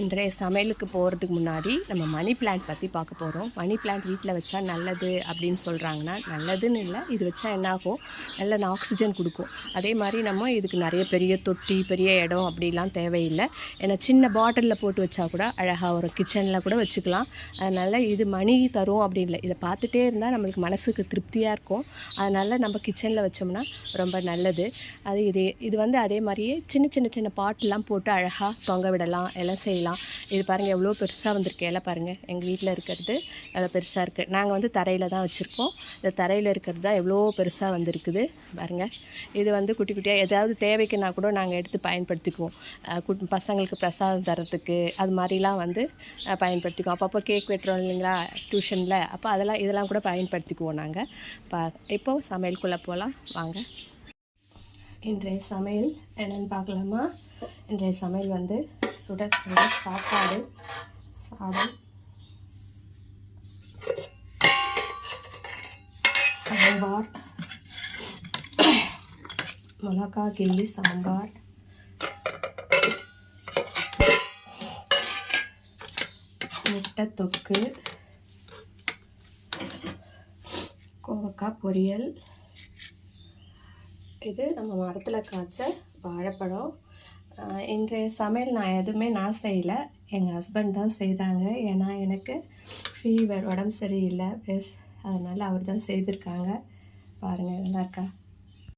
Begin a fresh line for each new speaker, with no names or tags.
இன்றைய சமையலுக்கு போகிறதுக்கு முன்னாடி நம்ம மணி பிளான்ட் பற்றி பார்க்க போகிறோம். மணி பிளான்ட் வீட்டில் வச்சா நல்லது அப்படின்னு சொல்கிறாங்கன்னா, நல்லதுன்னு இல்லை, இது வச்சா என்னாகும், நல்ல ஆக்சிஜன் கொடுக்கும். அதே மாதிரி நம்ம இதுக்கு நிறைய பெரிய தொட்டி, பெரிய இடம் அப்படிலாம் தேவையில்லை. ஏன்னா சின்ன பாட்டிலில் போட்டு வச்சா கூட அழகாக ஒரு கிச்சனில் கூட வச்சுக்கலாம். அதனால் இது மணி தரும் அப்படி இல்லை, இதை பார்த்துட்டே இருந்தால் நம்மளுக்கு மனசுக்கு திருப்தியாக இருக்கும். அதனால் நம்ம கிச்சனில் வச்சோம்னா ரொம்ப நல்லது. இது வந்து அதே மாதிரியே சின்ன பாட்டெலாம் போட்டு அழகாக தொங்க விடலாம், எல்லாம் செய்யலாம். இது பாருங்கள் எவ்வளோ பெருசாக வந்திருக்கு. எல்லாம் பாருங்கள், எங்கள் வீட்டில் இருக்கிறது எவ்வளோ பெருசாக இருக்குது. நாங்கள் வந்து தரையில் தான் வச்சுருக்கோம். இந்த தரையில் இருக்கிறது தான் எவ்வளோ பெருசாக வந்திருக்குது பாருங்கள். இது வந்து குட்டி குட்டியாக ஏதாவது தேவைக்குன்னா கூட நாங்கள் எடுத்து பயன்படுத்திக்குவோம். பசங்களுக்கு பிரசாதம் தரத்துக்கு அது மாதிரிலாம் வந்து பயன்படுத்திக்குவோம். அப்பப்போ கேக் வெட்டுறோம் இல்லைங்களா டியூஷனில், அப்போ இதெல்லாம் கூட பயன்படுத்திக்குவோம் நாங்கள். இப்போது சமையலுக்குள்ளே போகலாம் வாங்க. இன்றைய சமையல் என்னென்னு பார்க்கலாமா? இன்றைய சமையல் வந்து சுட சாப்பாடு, சாதம், சாம்பார், மிளகா கிள்ளி சாம்பார், முட்டை தொக்கு, கோவக்காய் பொரியல். இது நம்ம மரத்தில் காய்ச்ச வாழைப்பழம். இன்றைய சமையல் நான் செய்யலை, எங்கள் ஹஸ்பண்ட் தான் செய்தாங்க. ஏன்னா எனக்கு ஃபீவர், உடம்பு சரியில்லை, அதனால் அவர் தான் செய்திருக்காங்க. பாருங்கள், நல்லா இருக்கா?